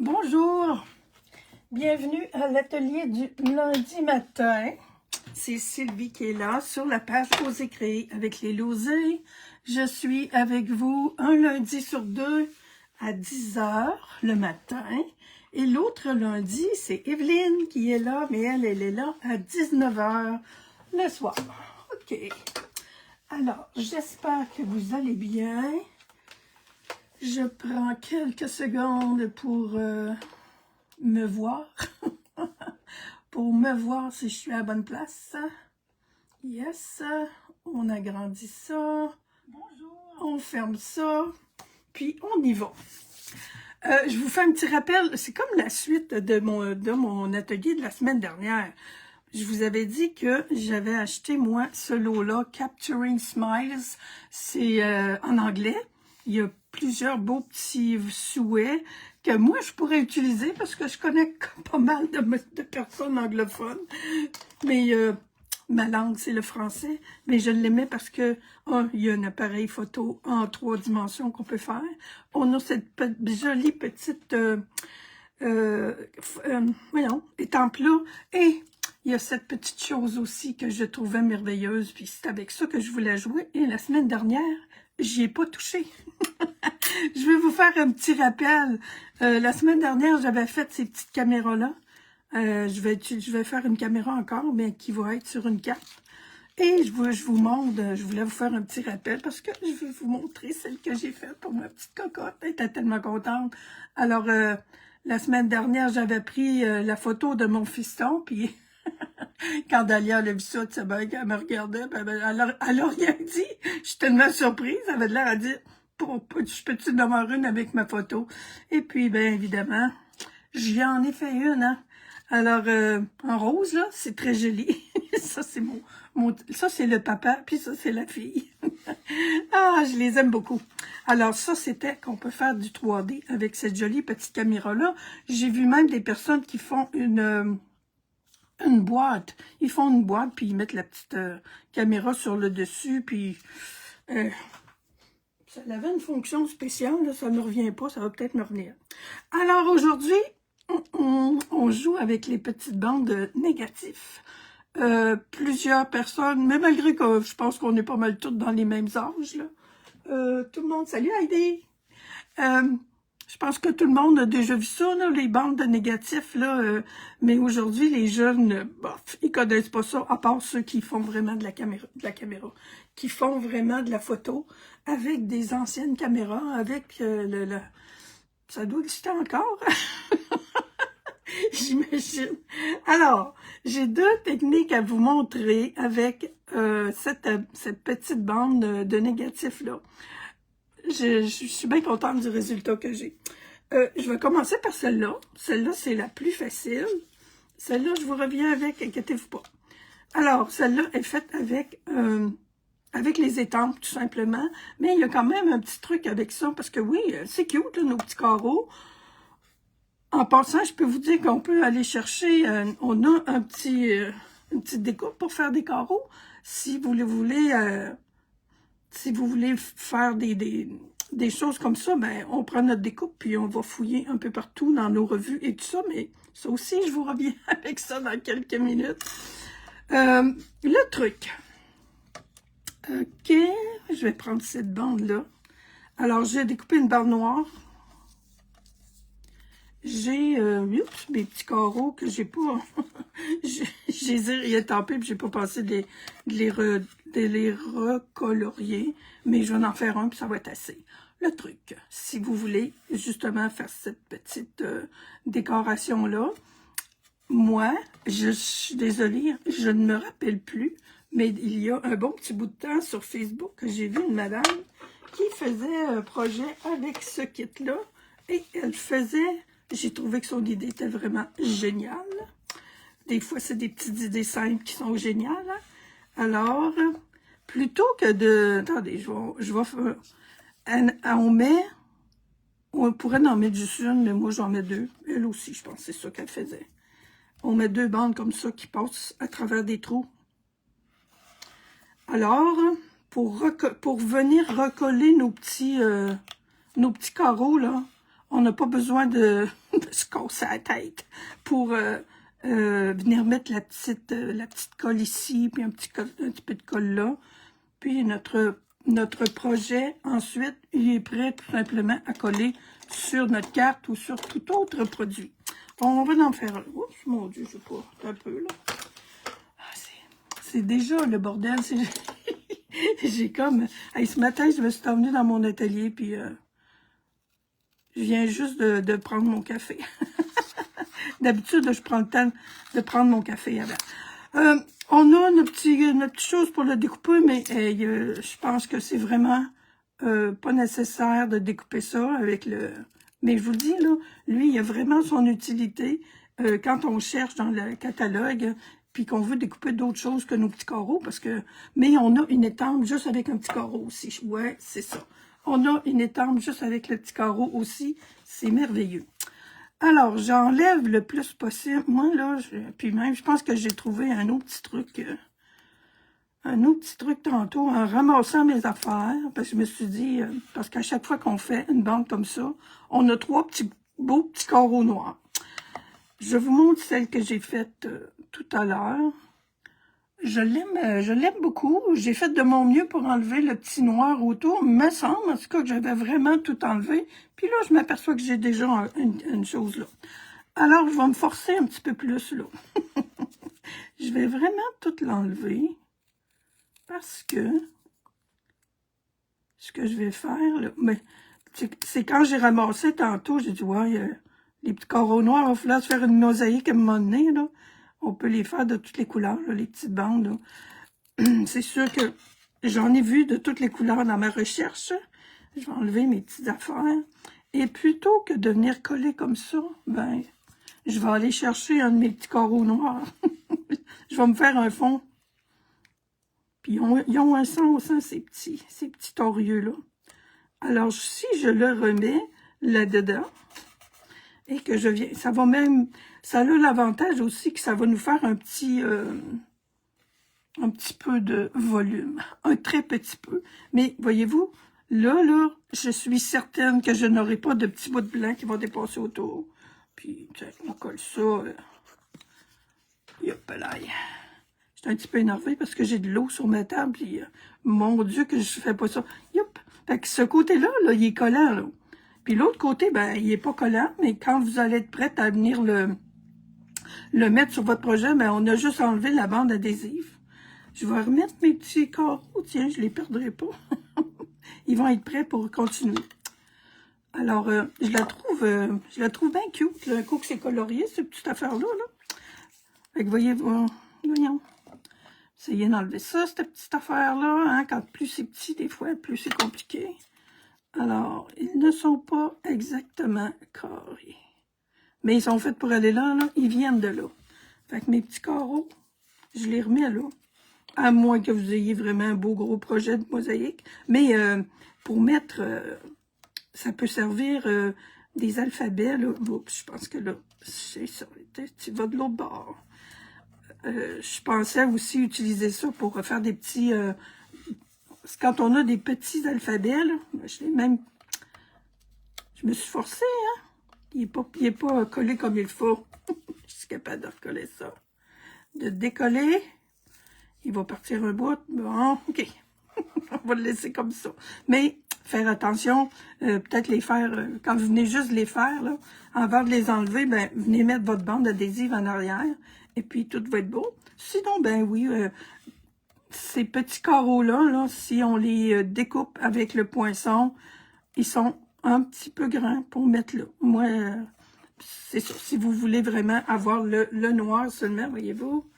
Bonjour, bienvenue à l'atelier du lundi matin. C'est Sylvie qui est là sur la page Oser créer avec les Losés. Je suis avec vous un lundi sur deux à 10 h le matin. Et l'autre lundi, c'est Evelyne qui est là, mais elle est là à 19 h le soir. OK. Alors, j'espère que vous allez bien. Je prends quelques secondes pour me voir, pour me voir si je suis à la bonne place. Yes, on agrandit ça. Bonjour. On ferme ça, puis on y va. Je vous fais un petit rappel, c'est comme la suite de mon atelier de la semaine dernière. Je vous avais dit que j'avais acheté, moi, ce lot-là, Capturing Smiles. C'est en anglais. Il y a plusieurs beaux petits souhaits que moi, je pourrais utiliser parce que je connais pas mal de personnes anglophones. Mais ma langue, c'est le français. Mais je l'aimais parce que, il y a un appareil photo en 3 dimensions qu'on peut faire. On a cette jolie petite, étampe-là. Et il y a cette petite chose aussi que je trouvais merveilleuse. Puis c'est avec ça que je voulais jouer. Et la semaine dernière, j'y ai pas touché. Je vais vous faire un petit rappel. La semaine dernière, j'avais fait ces petites caméras-là. Je vais faire une caméra encore, mais qui va être sur une carte. Et je vous montre, je voulais vous faire un petit rappel parce que je vais vous montrer celle que j'ai faite pour ma petite cocotte. Elle était tellement contente. Alors, la semaine dernière, j'avais pris la photo de mon fiston, puis quand Dalia a vu ça, tu sais bien, elle me regardait, puis elle a rien dit. Je suis tellement surprise, elle avait l'air à dire, je peux-tu en avoir une avec ma photo? Et puis, bien évidemment, j'en ai fait une, hein. Alors, en rose, là, c'est très joli. Ça, c'est ça, c'est le papa, puis ça, c'est la fille. Ah, je les aime beaucoup. Alors, ça, c'était qu'on peut faire du 3D avec cette jolie petite caméra-là. J'ai vu même des personnes qui font une boîte. Ils font une boîte, puis ils mettent la petite caméra sur le dessus, puis ça avait une fonction spéciale, là, ça ne me revient pas, ça va peut-être me revenir. Alors, aujourd'hui, on joue avec les petites bandes négatifs. Plusieurs personnes, mais malgré que je pense qu'on est pas mal toutes dans les mêmes âges, là. Tout le monde, salut Heidi! Je pense que tout le monde a déjà vu ça, là, les bandes de négatifs, là, mais aujourd'hui, les jeunes, bof, ils connaissent pas ça, à part ceux qui font vraiment de la caméra, qui font vraiment de la photo avec des anciennes caméras, avec ça doit exister encore, j'imagine. Alors, j'ai 2 techniques à vous montrer avec cette petite bande de négatifs-là. Je suis bien contente du résultat que j'ai. Je vais commencer par celle-là. Celle-là, c'est la plus facile. Celle-là, je vous reviens avec, inquiétez-vous pas. Alors, celle-là est faite avec les étampes, tout simplement. Mais il y a quand même un petit truc avec ça, parce que oui, c'est cute, là, nos petits carreaux. En passant, je peux vous dire qu'on peut aller chercher, on a une petite découpe pour faire des carreaux. Si vous voulez faire des choses comme ça, ben on prend notre découpe puis on va fouiller un peu partout dans nos revues et tout ça, mais ça aussi, je vous reviens avec ça dans quelques minutes. Le truc. OK, je vais prendre cette bande-là. Alors, j'ai découpé une bande noire. J'ai mes petits carreaux que j'ai pas... je les ai étampés puis j'ai pas pensé de les recolorier. Mais je vais en faire un puis ça va être assez. Le truc, si vous voulez justement faire cette petite décoration-là, moi, je suis désolée, je ne me rappelle plus, mais il y a un bon petit bout de temps sur Facebook que j'ai vu une madame qui faisait un projet avec ce kit-là et elle faisait... J'ai trouvé que son idée était vraiment géniale. Des fois, c'est des petites idées simples qui sont géniales. Hein? Alors, plutôt que de... Attendez, je vais on pourrait en mettre juste une, mais moi, j'en mets 2. Elle aussi, je pense que c'est ça qu'elle faisait. On met 2 bandes comme ça qui passent à travers des trous. Alors, pour venir recoller nos petits carreaux, là, on n'a pas besoin de me suis cassé la tête pour venir mettre la petite colle ici, puis un petit peu de colle là. Puis notre projet, ensuite, il est prêt tout simplement à coller sur notre carte ou sur tout autre produit. On va en faire un. Oups, mon Dieu, je sais pas, un peu là. Ah, c'est déjà le bordel. J'ai comme... Hey, ce matin, je me suis emmenée dans mon atelier, puis je viens juste de prendre mon café. D'habitude, je prends le temps de prendre mon café avant. On a notre petite chose pour le découper, mais je pense que c'est vraiment pas nécessaire de découper ça avec le... Mais je vous le dis, là, lui, il a vraiment son utilité quand on cherche dans le catalogue, puis qu'on veut découper d'autres choses que nos petits carreaux, parce que... Mais on a une étampe juste avec un petit carreau aussi. Ouais, c'est ça. On a une étampe juste avec le petit carreau aussi. C'est merveilleux. Alors, j'enlève le plus possible. Moi, là, puis même, je pense que j'ai trouvé un autre petit truc... un autre petit truc tantôt, en ramassant mes affaires, parce que je me suis dit, parce qu'à chaque fois qu'on fait une bande comme ça, on a 3 beaux petits carreaux noirs. Je vous montre celle que j'ai faite tout à l'heure. Je l'aime beaucoup. J'ai fait de mon mieux pour enlever le petit noir autour. Me semble, en tout cas, que j'avais vraiment tout enlevé. Puis là, je m'aperçois que j'ai déjà une chose là. Alors, je vais me forcer un petit peu plus là. Je vais vraiment tout l'enlever. Parce que ce que je vais faire, là, c'est quand j'ai ramassé tantôt, j'ai dit, ouais, les petits carreaux noirs, il va falloir se faire une mosaïque à un moment donné, là. On peut les faire de toutes les couleurs, là, les petites bandes. C'est sûr que j'en ai vu de toutes les couleurs dans ma recherche. Je vais enlever mes petites affaires. Et plutôt que de venir coller comme ça, ben, je vais aller chercher un de mes petits carreaux noirs. Je vais me faire un fond. Puis ils ont un sens, hein, ces petits torieux-là. Alors, si je le remets là-dedans, et que je viens, ça a l'avantage aussi que ça va nous faire un petit peu de volume, un très petit peu. Mais, voyez-vous, là, je suis certaine que je n'aurai pas de petits bouts de blanc qui vont dépasser autour. Puis, on colle ça. Yop là. Je suis un petit peu énervée parce que j'ai de l'eau sur ma table. Puis, mon Dieu, que je fais pas ça. Yop! Fait que ce côté-là, là, il est collant, là. Puis l'autre côté, ben, il est pas collant, mais quand vous allez être prête à venir le mettre sur votre projet, ben, on a juste enlevé la bande adhésive. Je vais remettre mes petits carreaux. Tiens, je les perdrai pas. Ils vont être prêts pour continuer. Alors, je la trouve bien cute. Un coup que c'est colorié, cette petite affaire-là, là. Fait que voyons. Essayez d'enlever ça, cette petite affaire-là. Hein, quand plus c'est petit, des fois, plus c'est compliqué. Alors, ils ne sont pas exactement carrés. Mais ils sont faits pour aller là, là. Ils viennent de là. Fait que mes petits carreaux, je les remets là. À moins que vous ayez vraiment un beau gros projet de mosaïque. Mais pour mettre, ça peut servir des alphabets, là. Oups, je pense que là, c'est ça. Tu vas de l'autre bord. Je pensais aussi utiliser ça pour faire des petits... quand on a des petits alphabets, là, je me suis forcée, hein. Il est pas collé comme il faut. Je suis capable de recoller ça. De décoller. Il va partir un bout. Bon, OK. On va le laisser comme ça. Mais, faire attention, peut-être les faire, quand vous venez juste les faire, là, avant de les enlever, ben, venez mettre votre bande adhésive en arrière. Et puis, tout va être beau. Sinon, ben oui, ces petits carreaux-là, là, si on les découpe avec le poinçon, ils sont un petit peu grands pour mettre là. Moi, c'est ça. Si vous voulez vraiment avoir le noir seulement, voyez-vous,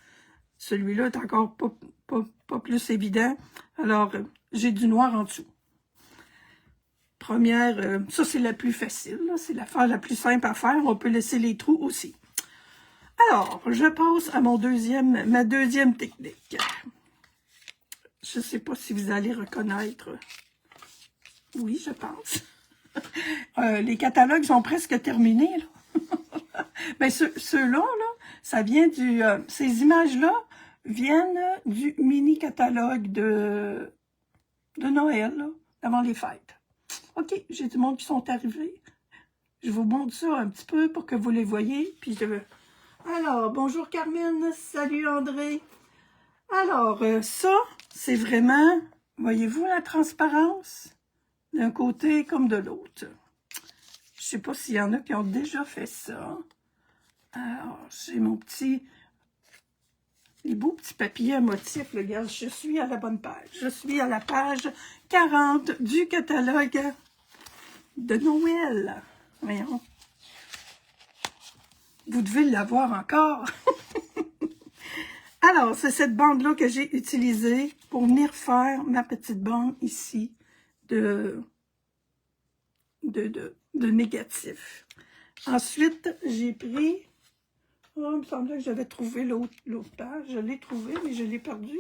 celui-là est encore pas plus évident. Alors, j'ai du noir en dessous. Première, ça c'est la plus facile. C'est l'affaire la plus simple à faire. On peut laisser les trous aussi. Alors, je passe à ma deuxième technique. Je ne sais pas si vous allez reconnaître. Oui, je pense. Les catalogues sont presque terminés. Là. Mais ceux-là, là, ça vient du... ces images-là viennent du mini-catalogue de Noël, là, avant les fêtes. OK, j'ai du monde qui sont arrivés. Je vous montre ça un petit peu pour que vous les voyez. Puis Alors, bonjour Carmen, salut André. Alors, ça, c'est vraiment, voyez-vous la transparence? D'un côté comme de l'autre. Je sais pas s'il y en a qui ont déjà fait ça. Alors, j'ai mon petit... Les beaux petits papiers à motifs, le gars, je suis à la bonne page. Je suis à la page 40 du catalogue de Noël. Voyons. Vous devez l'avoir encore. Alors, c'est cette bande-là que j'ai utilisée pour venir faire ma petite bande ici de négatif. Ensuite, j'ai pris... Oh, il me semblait que j'avais trouvé l'autre page. Je l'ai trouvé, mais je l'ai perdu.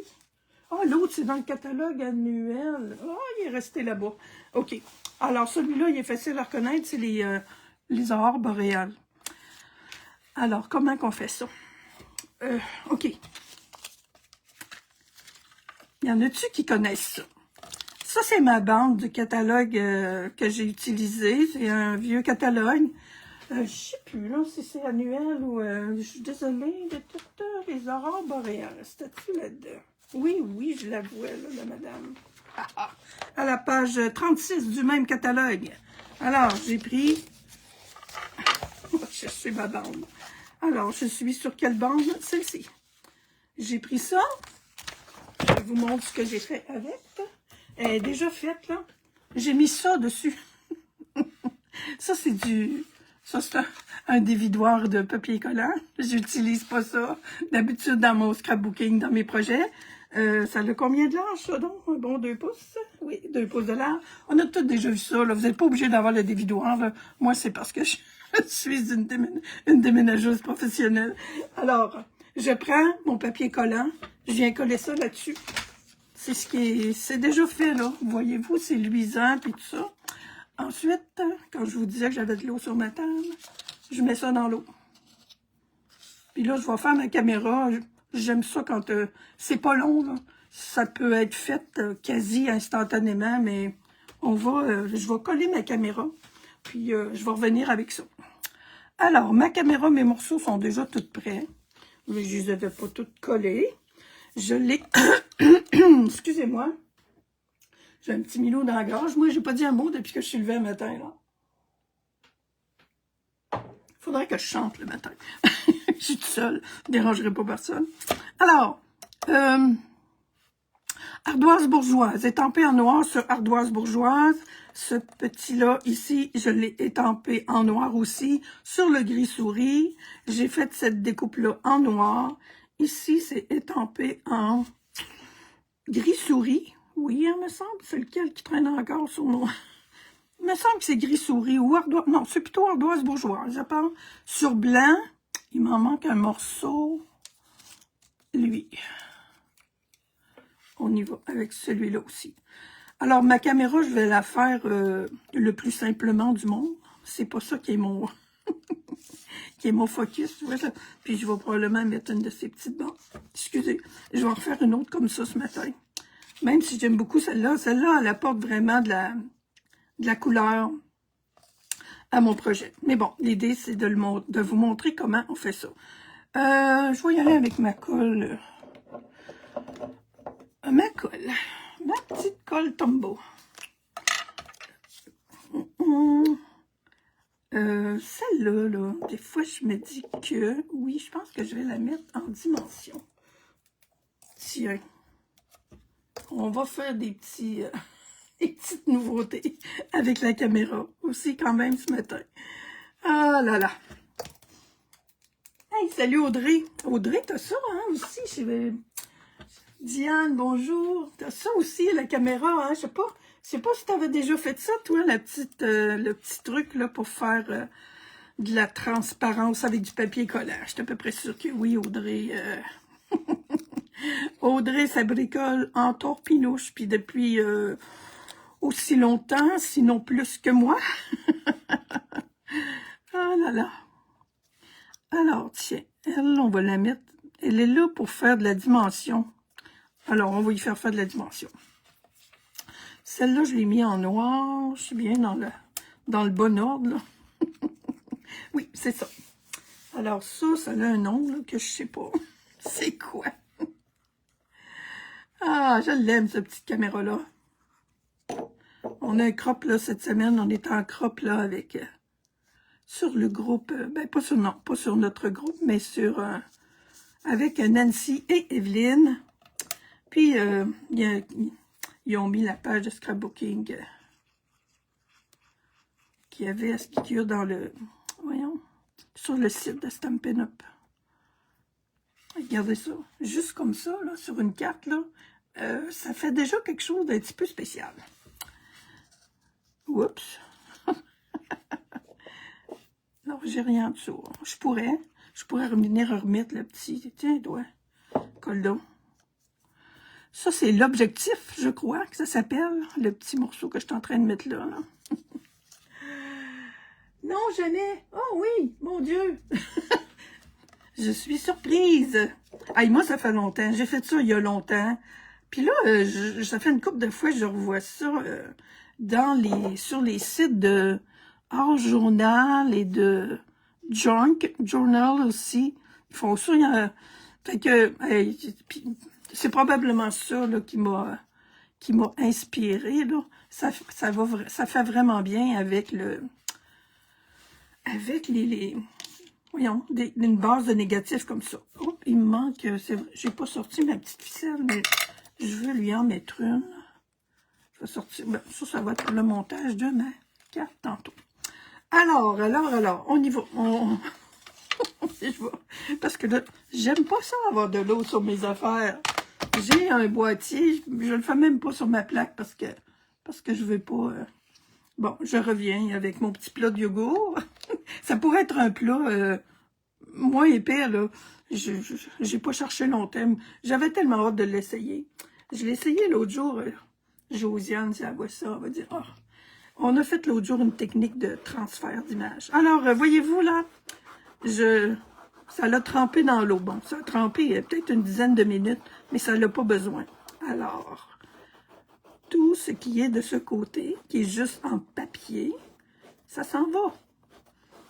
Ah, l'autre, c'est dans le catalogue annuel. Ah, il est resté là-bas. OK. Alors, celui-là, il est facile à reconnaître. C'est les aurores boréales. Alors, comment qu'on fait ça? OK. Y en a-tu qui connaissent ça? Ça, c'est ma bande du catalogue que j'ai utilisé. C'est un vieux catalogue. Je sais plus, là, si c'est annuel ou... je suis désolée de toutes les aurores boréales. C'était-tu là-dedans? Oui, oui, je la vois, là, la madame. À la page 36 du même catalogue. Alors, j'ai pris... Je sais ma bande. Alors, je suis sur quelle bande? Celle-ci. J'ai pris ça. Je vous montre ce que j'ai fait avec. Elle est déjà faite, là. J'ai mis ça dessus. Ça, c'est du... Ça, c'est un dévidoir de papier collant. J'utilise pas ça. D'habitude, dans mon scrapbooking, dans mes projets. Ça a combien de large, ça, donc? Un bon 2 pouces? Oui, 2 pouces de large. On a tous déjà vu ça, là. Vous n'êtes pas obligé d'avoir le dévidoir, là. Moi, c'est parce que je suis une déménageuse professionnelle. Alors, je prends mon papier collant. Je viens coller ça là-dessus. C'est ce qui est... C'est déjà fait, là. Voyez-vous, c'est luisant, puis tout ça. Ensuite, quand je vous disais que j'avais de l'eau sur ma table, je mets ça dans l'eau. Puis là, je vais faire ma caméra. J'aime ça quand c'est pas long, là. Ça peut être fait quasi instantanément, mais je vais coller ma caméra. Puis je vais revenir avec ça. Alors, ma caméra, mes morceaux sont déjà tous prêts. Mais je les avais pas tous collés. Je l'ai... Excusez-moi. J'ai un petit milou dans la gorge. Moi, j'ai pas dit un mot depuis que je suis levée le matin, là. Faudrait que je chante le matin. Je suis toute seule. Je ne dérangerai pas personne. Alors, ardoise bourgeoise. Étampé en noir sur ardoise bourgeoise. Ce petit-là, ici, je l'ai étampé en noir aussi. Sur le gris souris, j'ai fait cette découpe-là en noir. Ici, c'est étampé en gris souris. Oui, il me semble, c'est lequel qui traîne encore sur noir. Il me semble que c'est gris souris ou ardoise. Non, c'est plutôt ardoise bourgeoise. Je pense. Sur blanc, il m'en manque un morceau. Lui. On y va avec celui-là aussi. Alors, ma caméra, je vais la faire le plus simplement du monde. C'est pas ça qui est mon qui est mon focus. Tu vois, ça. Puis, je vais probablement mettre une de ces petites bandes. Excusez, je vais en refaire une autre comme ça ce matin. Même si j'aime beaucoup celle-là. Celle-là, elle apporte vraiment de la couleur à mon projet. Mais bon, l'idée, c'est de vous montrer comment on fait ça. Je vais y aller avec ma colle. Ma petite colle Tombow. Celle-là, là, des fois, je me dis que... Oui, je pense que je vais la mettre en dimension. Tiens. On va faire des petites nouveautés avec la caméra aussi quand même ce matin. Ah là là. Hey, salut Audrey. Audrey, t'as ça hein, aussi? Diane, bonjour. T'as ça aussi, la caméra, hein? Je sais pas si t'avais déjà fait ça, toi, le petit truc là pour faire de la transparence avec du papier collant. Je suis à peu près sûre que oui, Audrey. Audrey, ça bricole en torpinouche, puis depuis aussi longtemps, sinon plus que moi. Ah là là. Alors, tiens, elle, on va la mettre. Elle est là pour faire de la dimension. Alors, on va y faire de la dimension. Celle-là, je l'ai mis en noir. Je suis bien dans le bon ordre, là. Oui, c'est ça. Alors ça, ça a un nom là, que je sais pas. C'est quoi? Ah, je l'aime, cette petite caméra-là. On a un crop, là, cette semaine. On est en crop, là, avec... sur le groupe... ben, pas sur notre groupe, mais sur... avec Nancy et Evelyne. Puis, ils ont mis la page de scrapbooking qu'il y avait à ce qu'il y a dans le... Voyons, sur le site de Stampin' Up. Regardez ça. Juste comme ça, là, sur une carte, là, ça fait déjà quelque chose d'un petit peu spécial. Oups. Non, j'ai rien en dessous. Je pourrais venir remettre le petit, tiens, doigt, col-là. Ça, c'est l'objectif, je crois, que ça s'appelle, le petit morceau que je suis en train de mettre là. Non, jamais. Oh oui, mon Dieu. Je suis surprise. Aïe, moi, ça fait longtemps. J'ai fait ça il y a longtemps. Puis là, ça fait une couple de fois que je revois ça sur les sites de Art Journal et de Junk Journal aussi. Ils font ça. Fait que, c'est probablement ça là, qui m'a inspiré. Là. Ça fait vraiment bien avec voyons, une base de négatif comme ça. Oh, il me manque, j'ai pas sorti ma petite ficelle, mais je veux lui en mettre une. Je vais sortir, ben, ça va être pour le montage de ma carte tantôt. Alors, on y va. Parce que là, j'aime pas ça avoir de l'eau sur mes affaires. J'ai un boîtier, je le fais même pas sur ma plaque parce que je veux pas... Bon, je reviens avec mon petit plat de yogourt. Ça pourrait être un plat moins épais, là. J'ai pas cherché longtemps. J'avais tellement hâte de l'essayer. Je l'ai essayé l'autre jour. Josiane, si elle voit ça, elle va dire, oh, on a fait l'autre jour une technique de transfert d'image. Alors, voyez-vous, là, ça l'a trempé dans l'eau. Bon, ça a trempé peut-être une dizaine de minutes, mais ça l'a pas besoin. Alors... tout ce qui est de ce côté, qui est juste en papier, ça s'en va.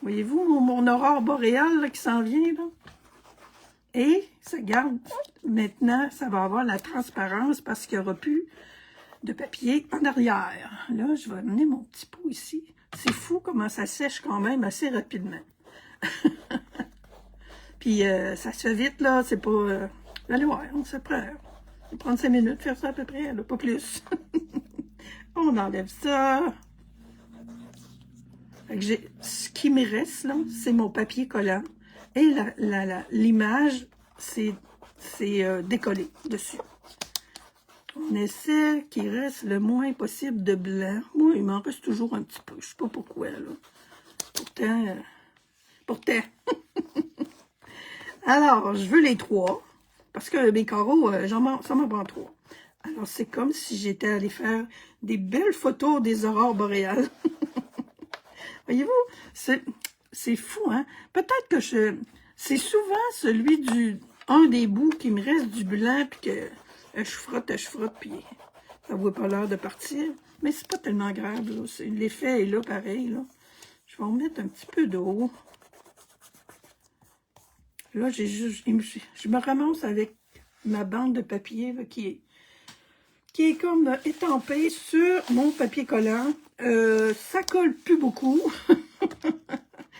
Voyez-vous mon aurore boréale là, qui s'en vient, là? Et ça garde, maintenant, ça va avoir la transparence parce qu'il n'y aura plus de papier en arrière. Là, je vais amener mon petit pot ici. C'est fou comment ça sèche quand même assez rapidement. Puis, ça se fait vite, là, c'est pas... allez voir, on se prend... Ça va prendre 5 minutes, faire ça à peu près, là, pas plus. On enlève ça. Ce qui me reste, là, c'est mon papier collant. Et l'image, c'est décollé dessus. On essaie qu'il reste le moins possible de blanc. Moi, il m'en reste toujours un petit peu. Je sais pas pourquoi, là. Pourtant. Alors, je veux les 3. Parce que mes carreaux, ça m'en prend 3. Alors, c'est comme si j'étais allée faire des belles photos des aurores boréales. Voyez-vous, c'est fou, hein? Peut-être que c'est souvent un des bouts qui me reste du blanc, puis que je frotte, puis ça vaut pas l'air de partir. Mais c'est pas tellement grave, là. L'effet est là, pareil, là. Je vais en mettre un petit peu d'eau. Là, je me ramasse avec ma bande de papier là, qui est comme étampée sur mon papier collant. Ça colle plus beaucoup.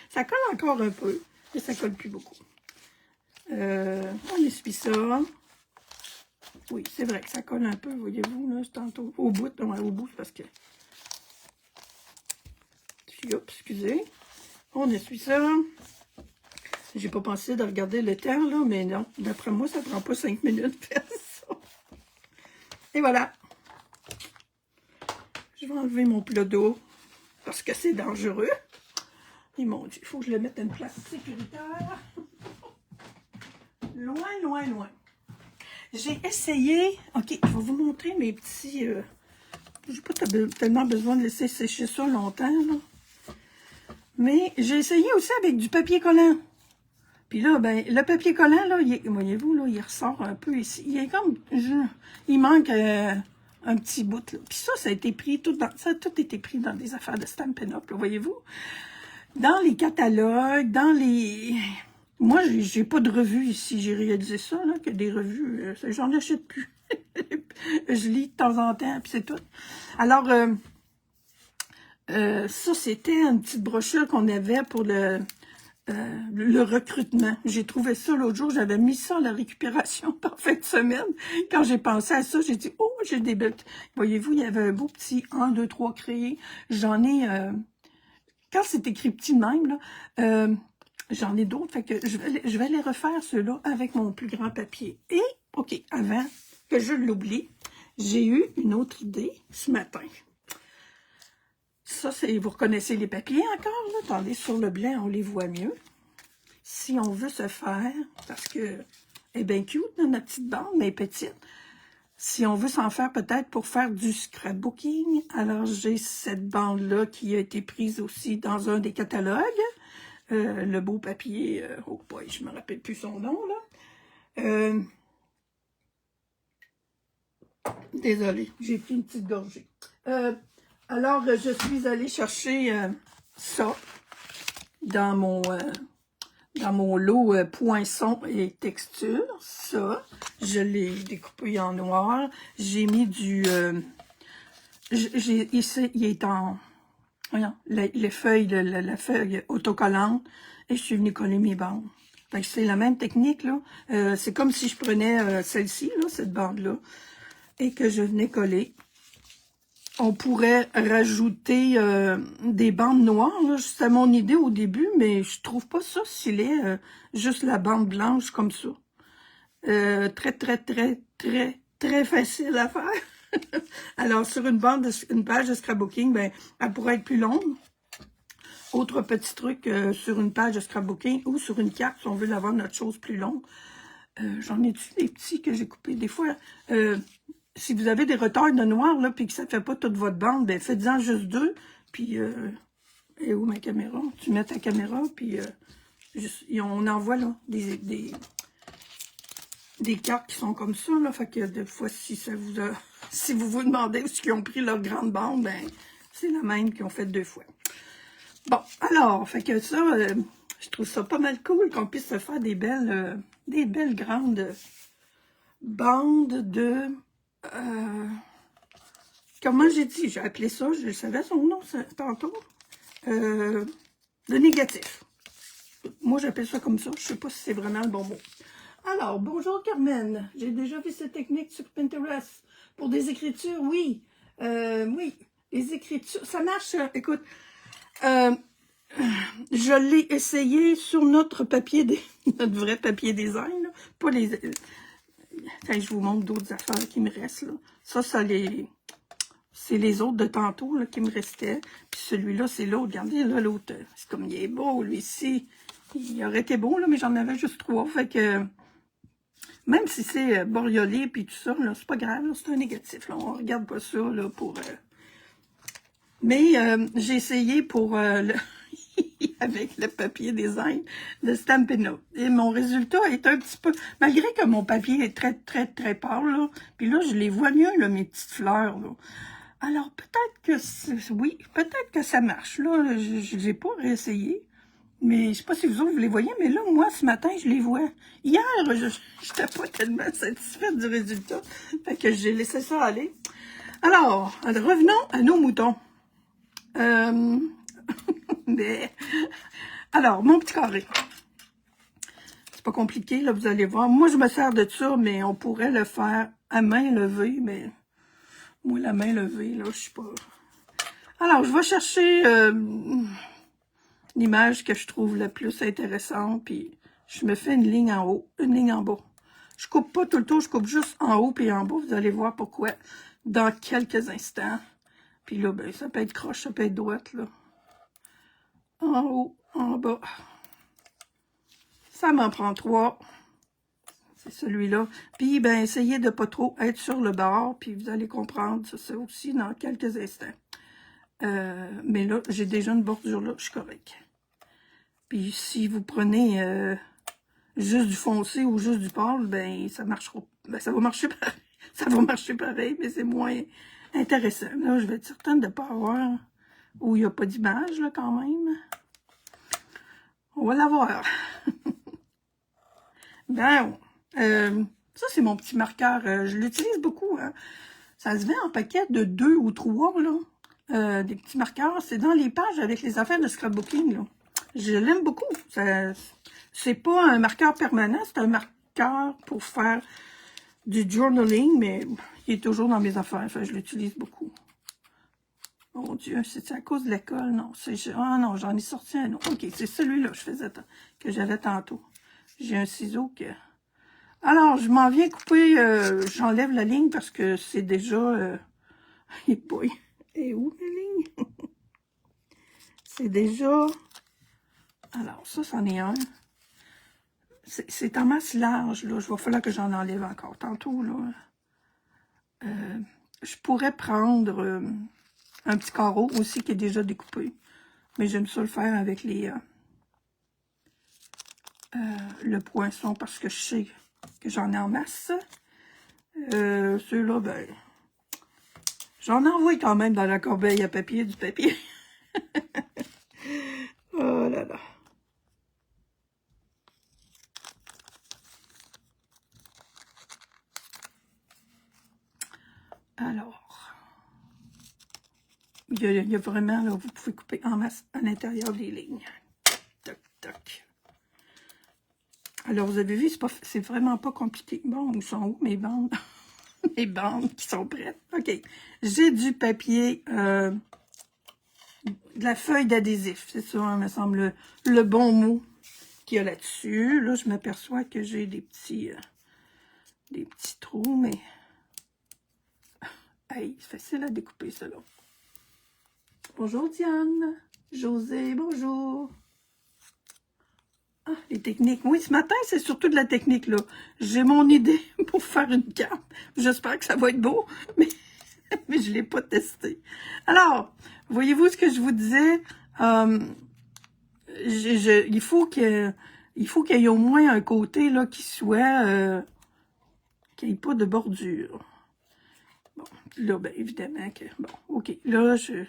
Ça colle encore un peu, mais ça colle plus beaucoup. On essuie ça. Oui, c'est vrai que ça colle un peu, voyez-vous, là, tantôt. Au bout, c'est parce que... Hop, excusez. On essuie ça. J'ai pas pensé de regarder le temps, là, mais non. D'après moi, ça prend pas 5 minutes de faire ça. Et voilà. Je vais enlever mon plat d'eau parce que c'est dangereux. Et mon Dieu, il faut que je le mette à une place sécuritaire. Loin, loin, loin. J'ai essayé... OK, je vais vous montrer mes petits... j'ai pas tellement besoin de laisser sécher ça longtemps, là. Mais j'ai essayé aussi avec du papier collant. Puis là, ben, le papier collant, là, voyez-vous, là, il ressort un peu ici. Il est comme... il manque un petit bout, là. Puis ça a été pris, ça a tout été pris dans des affaires de Stampin' Up, là, voyez-vous. dans les catalogues, dans les... Moi, j'ai pas de revues ici, j'ai réalisé ça, là, que des revues, j'en achète plus. Je lis de temps en temps, puis c'est tout. Alors, ça, c'était une petite brochure qu'on avait pour le recrutement. J'ai trouvé ça l'autre jour, j'avais mis ça à la récupération par fin de semaine. Quand j'ai pensé à ça, j'ai dit, oh, j'ai des belles... Voyez-vous, il y avait un beau petit 1, 2, 3 créés. J'en ai... quand c'est écrit petit de même, là, j'en ai d'autres, fait que je vais les refaire, ceux-là, avec mon plus grand papier. Et, OK, avant que je l'oublie, j'ai eu une autre idée ce matin. Ça, c'est, vous reconnaissez les papiers encore, là? Attendez, sur le blanc, on les voit mieux. Si on veut se faire, parce que elle est bien cute, là, notre petite bande, mais petite. Si on veut s'en faire peut-être pour faire du scrapbooking, alors j'ai cette bande-là qui a été prise aussi dans un des catalogues. Le beau papier, oh boy, je me rappelle plus son nom, là. Désolée, j'ai pris une petite gorgée. Alors, je suis allée chercher ça dans mon lot poinçon et texture. Ça, je l'ai découpé en noir. J'ai mis du... ici, il est en... Voyons, les feuilles, la feuille autocollante. Et je suis venue coller mes bandes. C'est la même technique, là. C'est comme si je prenais celle-ci, là, cette bande-là, et que je venais coller. On pourrait rajouter des bandes noires, c'était mon idée au début, mais je trouve pas ça stylé, juste la bande blanche comme ça. Très facile à faire. Alors, sur une page de scrapbooking, ben, elle pourrait être plus longue. Autre petit truc, sur une page de scrapbooking ou sur une carte, si on veut avoir notre chose plus longue. J'en ai-tu des petits que j'ai coupés des fois? Si vous avez des retards de noir, là, puis que ça ne fait pas toute votre bande, ben faites-en juste 2, puis, et où ma caméra? Tu mets ta caméra, puis on envoie, là, des cartes qui sont comme ça, là, fait que des fois, si ça vous a, si vous vous demandez où ils ont pris leur grande bande, ben, c'est la même qu'ils ont fait 2 fois. Bon, alors, fait que ça, je trouve ça pas mal cool qu'on puisse se faire des belles grandes bandes de... comment j'ai dit? J'ai appelé ça, je savais son nom tantôt. De négatif. Moi, j'appelle ça comme ça. Je sais pas si c'est vraiment le bon mot. Alors, bonjour Carmen. J'ai déjà vu cette technique sur Pinterest. Pour des écritures, oui. Oui, les écritures, ça marche. Écoute, je l'ai essayé sur notre papier, notre vrai papier design. Là. Pas les... Quand je vous montre d'autres affaires qui me restent, là. Ça c'est les autres de tantôt là, qui me restaient. Puis celui-là, c'est l'autre. Regardez, là, l'autre. C'est comme il est beau, lui-ci. Il aurait été beau, là, mais j'en avais juste 3. Fait que même si c'est bariolé puis tout ça, là, c'est pas grave, c'est un négatif. Là. On regarde pas ça là, pour... Mais j'ai essayé pour avec le papier design de Stampin' Up. Et mon résultat est un petit peu... Malgré que mon papier est très pâle, là, puis là, je les vois mieux, là, mes petites fleurs, là. Alors, peut-être que... Oui, peut-être que ça marche, là. Je ne l'ai pas réessayé. Mais je sais pas si vous autres, vous les voyez, mais là, moi, ce matin, je les vois. Hier, je n'étais pas tellement satisfaite du résultat. Fait que j'ai laissé ça aller. Alors, revenons à nos moutons. Mais, alors, mon petit carré. C'est pas compliqué, là, vous allez voir. Moi, je me sers de ça, mais on pourrait le faire à main levée, mais moi, la main levée, là, je sais pas. Alors, je vais chercher l'image que je trouve la plus intéressante, puis je me fais une ligne en haut, une ligne en bas. Je coupe pas tout le tour, je coupe juste en haut et en bas. Vous allez voir pourquoi dans quelques instants. Puis là, ben, ça peut être croche, ça peut être droite, là. En haut, en bas. Ça m'en prend 3. C'est celui-là. Puis, ben, essayez de pas trop être sur le bord, puis vous allez comprendre ça aussi dans quelques instants. Mais là, j'ai déjà une bordure là, je suis correct. Puis, si vous prenez juste du foncé ou juste du pâle, ben, ça marchera. Ben, ça va marcher pareil. Ça va marcher pareil, mais c'est moins intéressant. Là, je vais être certaine de ne pas avoir où il n'y a pas d'image, là, quand même. On va l'avoir. Ben, ça, c'est mon petit marqueur. Je l'utilise beaucoup. Hein. Ça se vend en paquet de 2 ou 3, là. Des petits marqueurs. C'est dans les pages avec les affaires de scrapbooking, là. Je l'aime beaucoup. C'est pas un marqueur permanent, c'est un marqueur pour faire du journaling, mais il est toujours dans mes affaires. Enfin, je l'utilise beaucoup. Oh mon Dieu, c'est à cause de l'école? Non, ah non, j'en ai sorti un autre. OK, c'est celui-là que j'avais tantôt. J'ai un ciseau que... Alors, je m'en viens couper, j'enlève la ligne parce que c'est déjà... Et boy, et où la ligne? C'est déjà... Alors, ça, c'en est un. C'est en masse large, là. Il va falloir que j'en enlève encore tantôt, là. Je pourrais prendre un petit carreau aussi qui est déjà découpé. Mais j'aime ça le faire avec le poinçon parce que je sais que j'en ai en masse. Ceux-là, ben, j'en envoie quand même dans la corbeille à papier, du papier. Oh là là. Alors, il y a vraiment, là, vous pouvez couper en masse à l'intérieur des lignes. Toc, toc. Alors, vous avez vu, c'est vraiment pas compliqué. Bon, où sont où mes bandes? Mes bandes qui sont prêtes. OK. J'ai du papier, de la feuille d'adhésif. C'est ça, il me semble, le bon mot qu'il y a là-dessus. Là, je m'aperçois que j'ai des petits trous, mais... Hey, c'est facile à découper, ça, là. Bonjour, Diane. José, bonjour. Ah, les techniques. Oui, ce matin, c'est surtout de la technique, là. J'ai mon idée pour faire une carte. J'espère que ça va être beau, mais, mais je ne l'ai pas testé. Alors, voyez-vous ce que je vous disais? Il faut qu'il y ait au moins un côté, là, qui soit... qu'il n'y ait pas de bordure. Bon, là, ben, évidemment que... Bon, OK. Là, je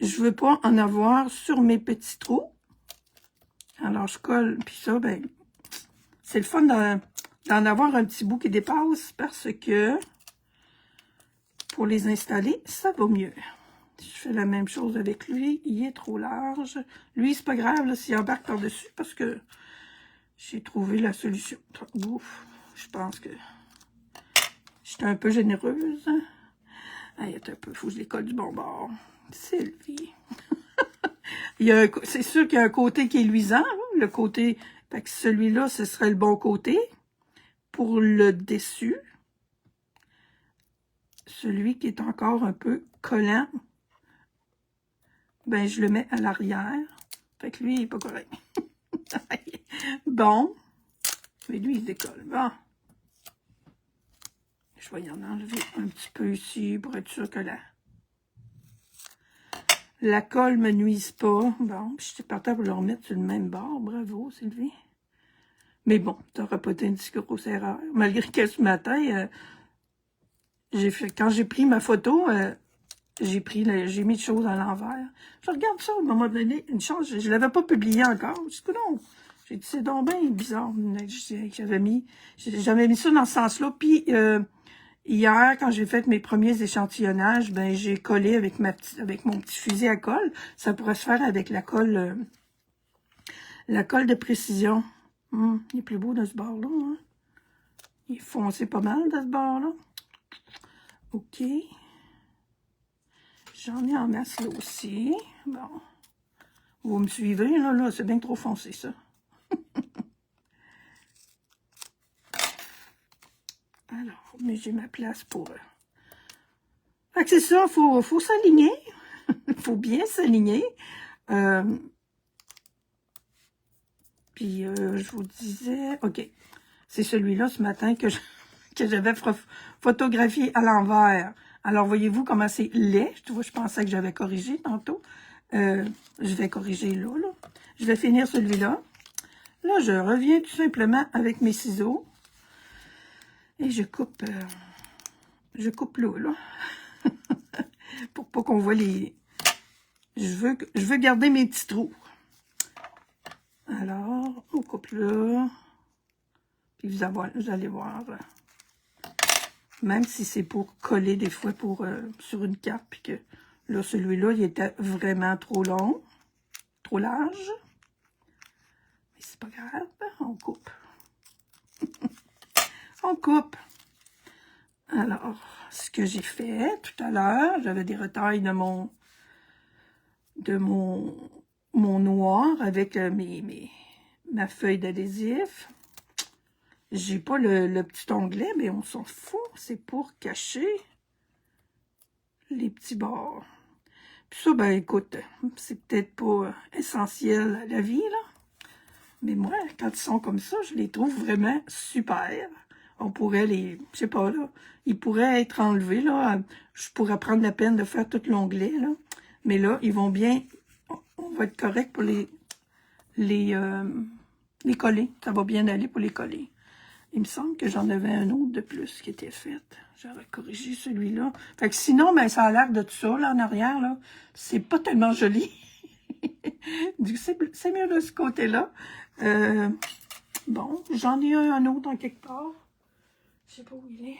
veux pas en avoir sur mes petits trous. Alors, je colle, puis ça, ben, c'est le fun d'en avoir un petit bout qui dépasse parce que pour les installer, ça va mieux. Je fais la même chose avec lui. Il est trop large. Lui, c'est pas grave s'il embarque par-dessus parce que j'ai trouvé la solution. Ouf, je pense que j'étais un peu généreuse. Allez, attends un peu, il faut que je les colle du bon bord. Sylvie. C'est sûr qu'il y a un côté qui est luisant, hein, le côté... Fait que celui-là, ce serait le bon côté. Pour le dessus, celui qui est encore un peu collant, ben je le mets à l'arrière. Fait que lui, il n'est pas correct. Bon. Mais lui, il se décolle. Bon. Je vais y en enlever un petit peu ici pour être sûr que la colle ne me nuise pas. Bon, puis j'étais partie pour le remettre sur le même bord. Bravo, Sylvie. Mais bon, t'auras pas été une si grosse erreur. Malgré que ce matin, quand j'ai pris ma photo, j'ai mis les choses à l'envers. Je regarde ça, à un moment donné, une chose, je l'avais pas publié encore. Je dis, non. J'ai dit, c'est donc bien bizarre. J'avais mis ça dans ce sens-là. Puis, hier, quand j'ai fait mes premiers échantillonnages, ben j'ai collé avec mon petit fusil à colle. Ça pourrait se faire avec la colle de précision. Il est plus beau de ce bord-là. Hein? Il est foncé pas mal de ce bord-là. OK. J'en ai en masse là aussi. Bon. Vous me suivez, là c'est bien trop foncé, ça. Alors, mais j'ai ma place pour... Fait que c'est ça, faut s'aligner. Il faut bien s'aligner. Puis, je vous disais... OK. C'est celui-là, ce matin, que j'avais photographié à l'envers. Alors, voyez-vous comment c'est laid. Je pensais que j'avais corrigé tantôt. Je vais corriger là. Je vais finir celui-là. Là, je reviens tout simplement avec mes ciseaux. Et je coupe là. Pour pas qu'on voit les... Je veux garder mes petits trous. Alors, on coupe là. Puis vous allez voir, même si c'est pour coller des fois sur une carte, puis que là, celui-là, il était vraiment trop long, trop large. Mais c'est pas grave, on coupe. On coupe. Alors, ce que j'ai fait tout à l'heure, j'avais des retailles de mon noir avec ma feuille d'adhésif. J'ai pas le petit onglet, mais on s'en fout. C'est pour cacher les petits bords. Puis ça, ben écoute, c'est peut-être pas essentiel à la vie, là. Mais moi, quand ils sont comme ça, je les trouve vraiment super. On pourrait je sais pas, là, ils pourraient être enlevés, là. Je pourrais prendre la peine de faire tout l'onglet, là. Mais là, ils vont bien, on va être correct pour les coller. Ça va bien aller pour les coller. Il me semble que j'en avais un autre de plus qui était fait. J'aurais corrigé celui-là. Fait que sinon, ben, ça a l'air de tout ça, là, en arrière, là. C'est pas tellement joli. C'est mieux de ce côté-là. Bon, j'en ai un autre en quelque part. Je sais pas où il est.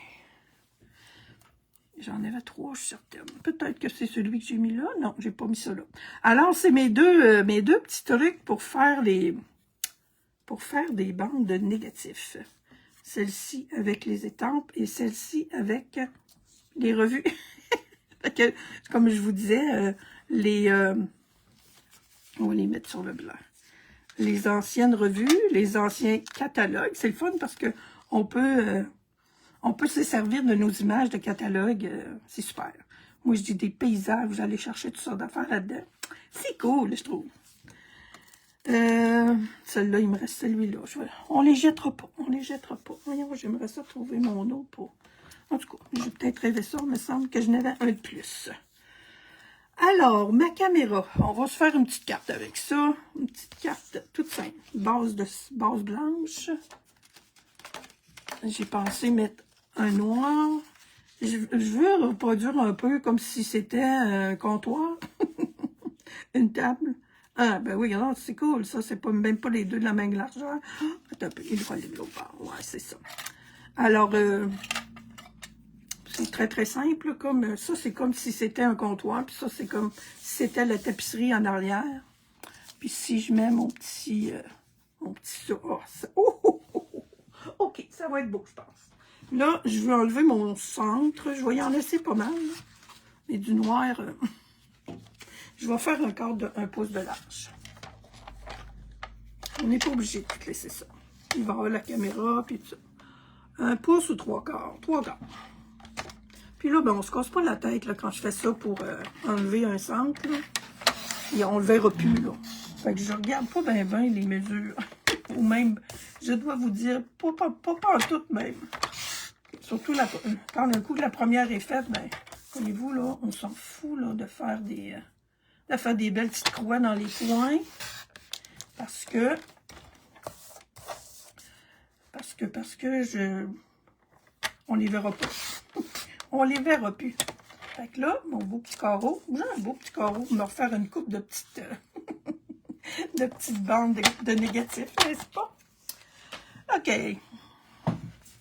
J'en avais 3, je suis certaine. Peut-être que c'est celui que j'ai mis là. Non, j'ai pas mis ça là. Alors, c'est mes deux petits trucs pour faire des bandes de négatifs. Celle-ci avec les étampes et celle-ci avec les revues. Que, comme je vous disais, on va les mettre sur le blanc. Les anciennes revues, les anciens catalogues. C'est le fun parce que on peut se servir de nos images de catalogue. C'est super. Moi, je dis des paysages, vous allez chercher toutes sortes d'affaires là-dedans. C'est cool, je trouve. Celle-là, il me reste celui-là. On les jettera pas. On les jettera pas. Voyons, j'aimerais ça trouver mon autre pour... En tout cas, j'ai peut-être rêvé ça. Il me semble que je n'avais un de plus. Alors, ma caméra. On va se faire une petite carte avec ça. Une petite carte toute simple. Base blanche. J'ai pensé mettre un noir. Je veux reproduire un peu comme si c'était un comptoir. Une table. Ah, ben oui, c'est cool, ça, c'est même pas les deux de la même largeur. Attends un peu, il va aller de l'autre part. Ouais, c'est ça. Alors, c'est très, très simple, comme ça, c'est comme si c'était un comptoir, puis ça, c'est comme si c'était la tapisserie en arrière. Puis si je mets mon petit OK, ça va être beau, je pense. Là, je vais enlever mon centre. Je vais y en laisser pas mal, là. Mais du noir... Je vais faire un quart de 1 pouce de large. On n'est pas obligé de tout laisser ça. Il va y avoir la caméra, puis tout ça. 1 pouce ou 3 quarts? 3 quarts. Puis là, ben, on se casse pas la tête là, quand je fais ça pour enlever un centre. Là. Et on le verra plus, là. Fait que je regarde pas bien les mesures. Ou même, je dois vous dire, pas en tout même. Surtout quand le coup de la première est faite, ben, voyez-vous, là, on s'en fout là, de faire des belles petites croix dans les coins. Parce que on les verra pas. On les verra plus. Fait que là, mon beau petit carreau, j'ai un beau petit carreau pour me refaire une coupe de petites, de petites bandes de négatifs, n'est-ce pas? OK.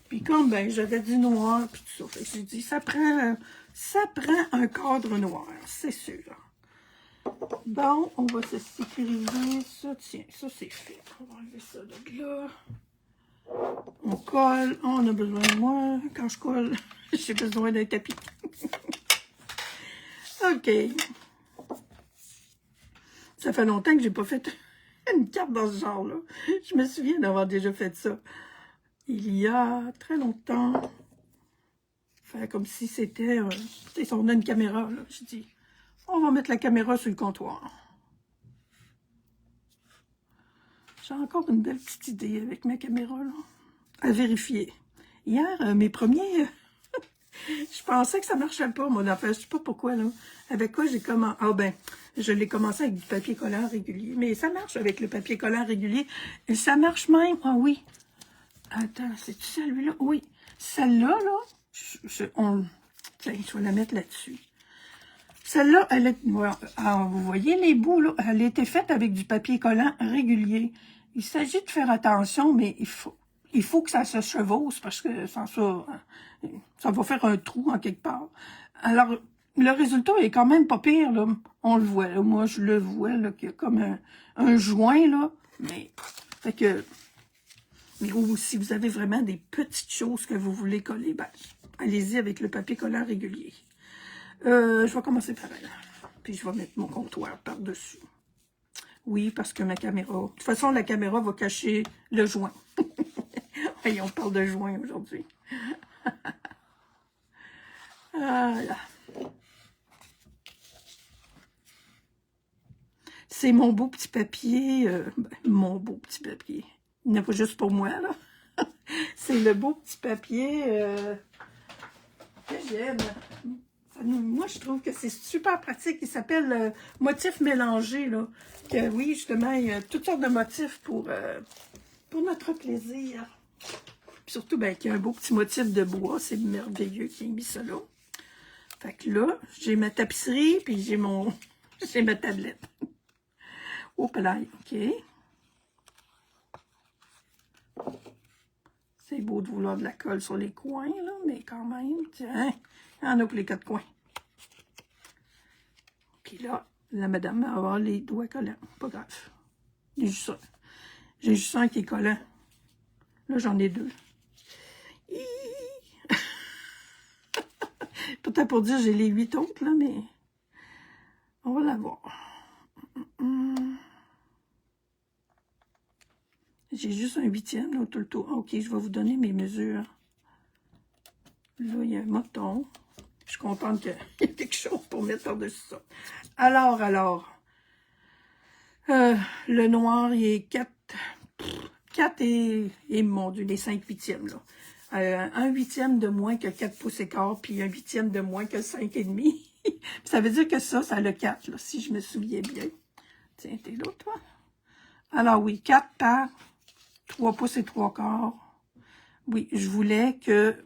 Puis comme, ben, j'avais du noir, puis tout ça. Fait que j'ai dit, ça prend un cadre noir, c'est sûr. Bon, on va se sécuriser ça. Tiens, ça c'est fait. On va enlever ça de là. On colle. Oh, on a besoin de moi. Quand je colle, j'ai besoin d'un tapis. OK. Ça fait longtemps que j'ai pas fait une carte dans ce genre-là. Je me souviens d'avoir déjà fait ça. Il y a très longtemps. Faire comme si c'était... si on a une caméra, là. Je dis, on va mettre la caméra sur le comptoir. J'ai encore une belle petite idée avec ma caméra, là. À vérifier. Hier, mes premiers... je pensais que ça marchait pas, mon affaire. Je sais pas pourquoi, là. Avec quoi j'ai commencé... Ah ben, je l'ai commencé avec du papier collant régulier. Mais ça marche avec le papier collant régulier. Et ça marche même... Ah oui. Attends, c'est-tu celui-là? Oui. Celle-là, là... Tiens, je vais la mettre là-dessus. Celle-là, elle est... Voilà. Alors, vous voyez les bouts, là? Elle a été faite avec du papier collant régulier. il s'agit de faire attention, mais il faut que ça se chevauche parce que sans ça, ça va faire un trou en quelque part. Alors, le résultat est quand même pas pire, là. On le voit, là. Moi, je le vois, là, qu'il y a comme un joint, là. Mais, fait que, mais si vous avez vraiment des petites choses que vous voulez coller, ben, allez-y avec le papier collant régulier. Je vais commencer par elle. Puis je vais mettre mon comptoir par-dessus. Oui, parce que ma caméra... De toute façon, la caméra va cacher le joint. Et on parle de joint aujourd'hui. Voilà. C'est mon beau petit papier. Mon beau petit papier. Il n'est pas juste pour moi, là. C'est le beau petit papier que j'aime. Moi, je trouve que c'est super pratique. Il s'appelle Motifs mélangés, là. Que, oui, justement, il y a toutes sortes de motifs pour notre plaisir. Puis surtout, ben, qu'il y a un beau petit motif de bois. C'est merveilleux qu'il ait mis ça là. Fait que là, j'ai ma tapisserie, puis j'ai j'ai ma tablette. Oh, là, OK. C'est beau de vouloir de la colle sur les coins, là, mais quand même, tiens, il y en a pour les 4 coins. Puis là, la madame va avoir les doigts collants. Pas grave. J'ai juste ça. J'ai juste un qui est collant. Là, j'en ai 2. Peut-être pour dire j'ai les 8 autres, là, mais on va la voir. J'ai juste un 8e, là, tout le tour. OK, je vais vous donner mes mesures. Là, il y a un moton. Je suis contente qu'il y ait quelque chose pour mettre par-dessus ça. Alors, le noir, il est 4 et mon Dieu, les 5 huitièmes, là. Un 8e de moins que 4 pouces et quart, puis un 8e de moins que 5 et demi. Ça veut dire que ça a 4, là, si je me souviens bien. Tiens, t'es là, toi? Alors oui, 4 par 3 pouces et 3 quarts. Oui, je voulais que...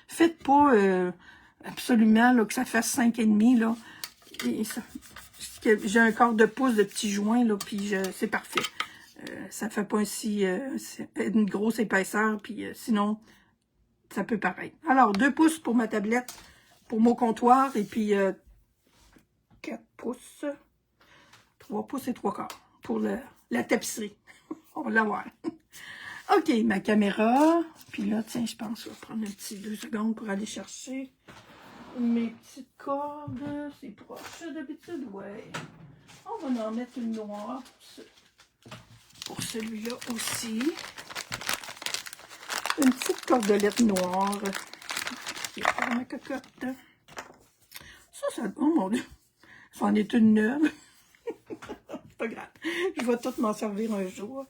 faites pas absolument là, que ça fasse 5 et demi, là. J'ai un quart de pouce de petits joints, là, puis c'est parfait. Ça fait pas une grosse épaisseur, puis sinon, ça peut paraître. Alors, 2 pouces pour ma tablette, pour mon comptoir, et puis 4 pouces, 3 pouces et 3 quarts pour la tapisserie. On va l'avoir. OK, ma caméra. Puis là, tiens, je pense que je vais prendre un petit 2 secondes pour aller chercher mes petites cordes. C'est proche d'habitude, ouais. On va en mettre une noire pour celui-là aussi. Une petite cordelette noire. Qui est pour ma cocotte. Ça, oh mon Dieu, c'en est une neuve. Pas grave. Je vais tout m'en servir un jour.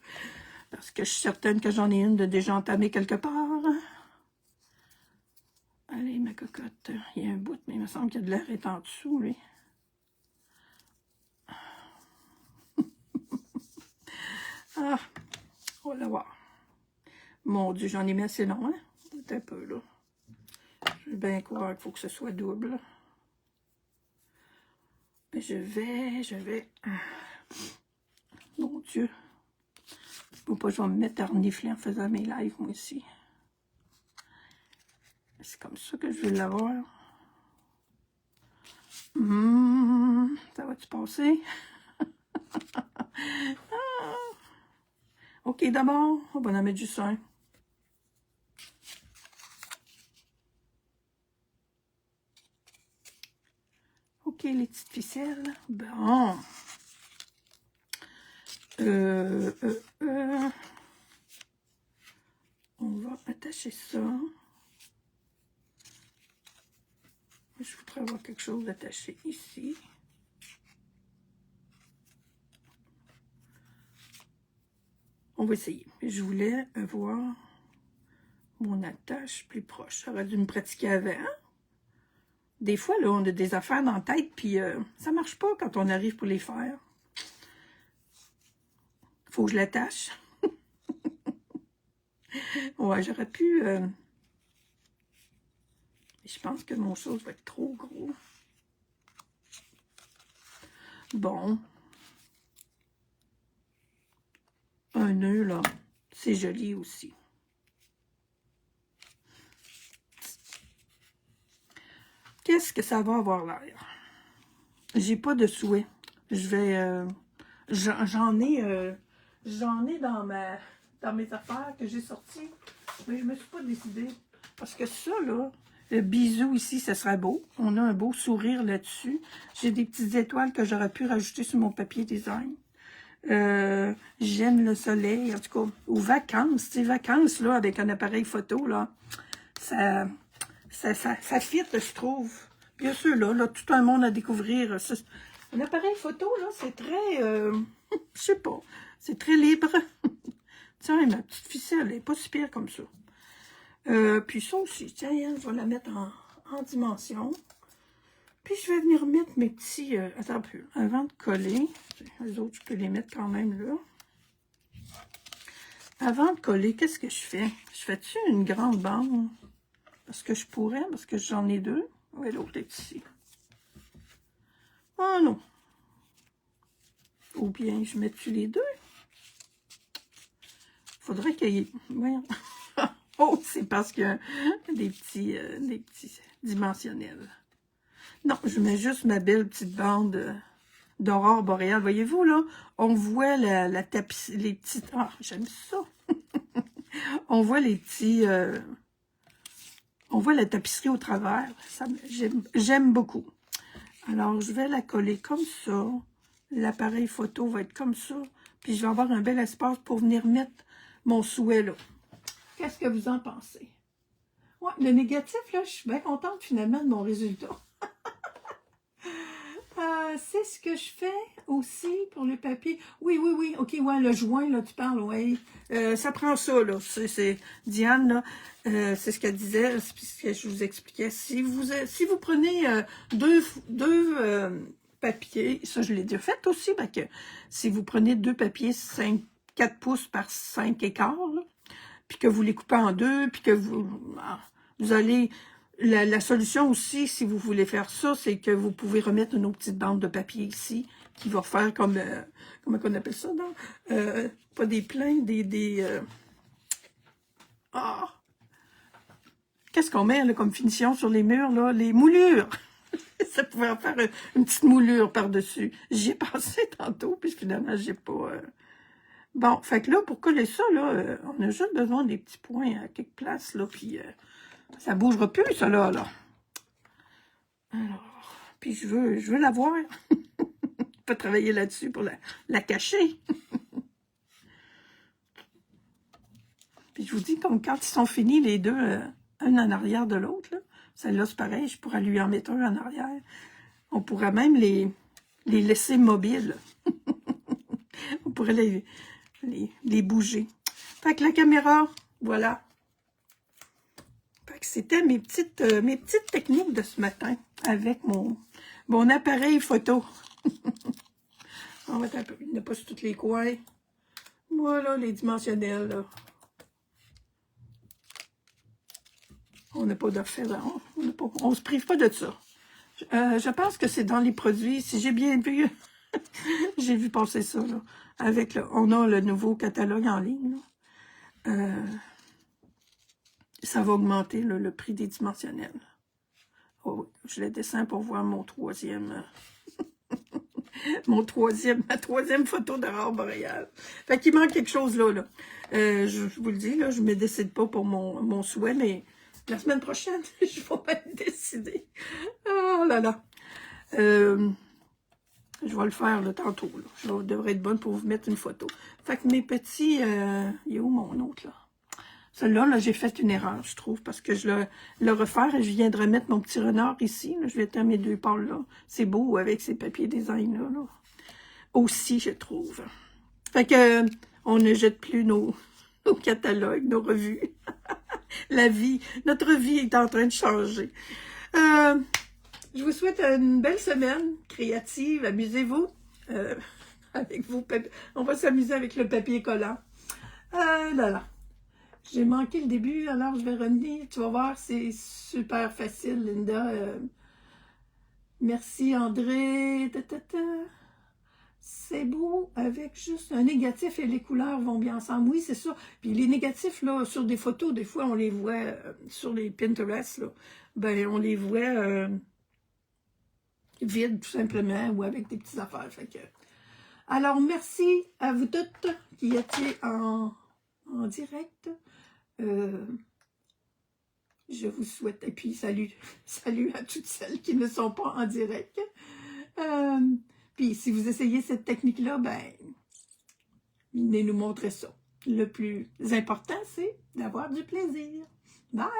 Parce que je suis certaine que j'en ai une de déjà entamée quelque part. Allez, ma cocotte. Il y a un bout, mais il me semble qu'il y a de l'air est en dessous, lui. Ah, on va la voir. Mon Dieu, j'en ai mis assez long, hein? C'est un peu, là. Je vais bien croire qu'il faut que ce soit double. Mais je vais... Mon Dieu. Faut pas que je vais me mettre à renifler en faisant mes lives, moi, ici. C'est comme ça que je vais l'avoir. Ça va-tu passer? OK, d'abord, on va en mettre juste un. OK, les petites ficelles. Bon. On va attacher ça. Je voudrais avoir quelque chose d'attaché ici. On va essayer. Je voulais avoir mon attache plus proche. J'aurais dû me pratiquer avant. Des fois, là, on a des affaires dans la tête, puis ça marche pas quand on arrive pour les faire. Faut que je l'attache. Ouais, j'aurais pu... Je pense que mon chose va être trop gros. Bon. un nœud, là. C'est joli aussi. Qu'est-ce que ça va avoir l'air? J'ai pas de souhait. Je vais... j'en ai dans mes affaires que j'ai sorties. Mais je me suis pas décidée. Parce que ça, là, le bisou ici, ça serait beau. On a un beau sourire là-dessus. J'ai des petites étoiles que j'aurais pu rajouter sur mon papier design. J'aime le soleil, en tout cas, aux vacances. Ces vacances, là, avec un appareil photo, là, ça fit, je trouve. Bien sûr, là, tout un monde à découvrir. Un appareil photo, là, c'est très, je sais pas, c'est très libre. Tiens, ma petite ficelle, elle est pas si pire comme ça. Puis ça aussi, tiens, je vais la mettre en dimension. Puis je vais venir mettre mes petits... attends un peu, avant de coller. Les autres, je peux les mettre quand même là. Avant de coller, qu'est-ce que je fais? Je fais-tu une grande bande? Parce que je pourrais, parce que j'en ai deux. Oui, l'autre est ici. Oh non. Ou bien, je mets-tu les deux? Faudrait qu'il y ait... Voyons. Oh, c'est parce qu'il y a des petits dimensionnels. Non, je mets juste ma belle petite bande d'aurore boréale. Voyez-vous, là, on voit la tapisserie, les petites... Ah, j'aime ça! On voit les petits... on voit la tapisserie au travers. J'aime beaucoup. Alors, je vais la coller comme ça. L'appareil photo va être comme ça. Puis, je vais avoir un bel espace pour venir mettre mon souhait, là. Qu'est-ce que vous en pensez? Ouais, le négatif, là, je suis bien contente, finalement, de mon résultat. C'est ce que je fais aussi pour le papier. Oui, ok, ouais, le joint, là, tu parles, oui. Ça prend ça, là. C'est Diane, là, c'est ce qu'elle disait, c'est ce que je vous expliquais. Si vous prenez deux papiers, ça, je l'ai déjà fait aussi, ben que si vous prenez deux papiers 4 pouces par 5 écarts, là, puis que vous les coupez en deux, puis que vous allez... La solution aussi, si vous voulez faire ça, c'est que vous pouvez remettre une autre petite bande de papier ici, qui va faire comme, comment on appelle ça, non? Pas des pleins, qu'est-ce qu'on met là, comme finition sur les murs, là? Les moulures! Ça pouvait en faire une petite moulure par-dessus. J'y ai pensé tantôt, puis finalement, j'ai pas... Bon, fait que là, pour coller ça, là, on a juste besoin des petits points à quelque place, là, puis... ça bougera plus, ça, là. Alors, puis je veux la voir. Je peux travailler là-dessus pour la cacher. Puis je vous dis, comme quand ils sont finis, les deux, un en arrière de l'autre, celle-là, c'est pareil, je pourrais lui en mettre un en arrière. On pourrait même les laisser mobiles. On pourrait les bouger. Fait que la caméra, voilà. C'était mes petites techniques de ce matin avec mon appareil photo. On va un peu, il n'y a pas sur tous les coins. Voilà, les dimensionnels, là. On n'a pas d'affaire, on se prive pas de ça. Je pense que c'est dans les produits, si j'ai bien vu, j'ai vu passer ça, là. On a le nouveau catalogue en ligne, là. Ça va augmenter là, le prix des dimensionnels. Oh, je les descends pour voir mon troisième... ma troisième photo d'aurore boréale. Fait qu'il manque quelque chose là. Je vous le dis, là, je ne me décide pas pour mon souhait, mais la semaine prochaine, je vais me décider. Oh là là. Je vais le faire là, tantôt. Là. Je devrais être bonne pour vous mettre une photo. Fait que mes petits... il est où mon autre, là? Celui-là, là, j'ai fait une erreur, je trouve, parce que je le refaire et je viendrai mettre mon petit renard ici. Là, je vais mettre mes deux pâles là. C'est beau avec ces papiers design là. Aussi, je trouve. Fait que on ne jette plus nos catalogues, nos revues. Notre vie est en train de changer. Je vous souhaite une belle semaine créative. Amusez-vous avec vos papiers. On va s'amuser avec le papier collant. Là. J'ai manqué le début, alors je vais revenir. Tu vas voir, c'est super facile, Linda. Merci, André. c'est beau avec juste un négatif et les couleurs vont bien ensemble. Oui, c'est ça. Puis les négatifs, là, sur des photos, des fois, on les voit sur les Pinterest, là, ben, on les voit vides, tout simplement, ou avec des petites affaires. Fait que... Alors, merci à vous toutes qui étiez en direct. Je vous souhaite, et puis salut à toutes celles qui ne sont pas en direct. Puis si vous essayez cette technique-là, ben, venez nous montrer ça. Le plus important, c'est d'avoir du plaisir. Bye!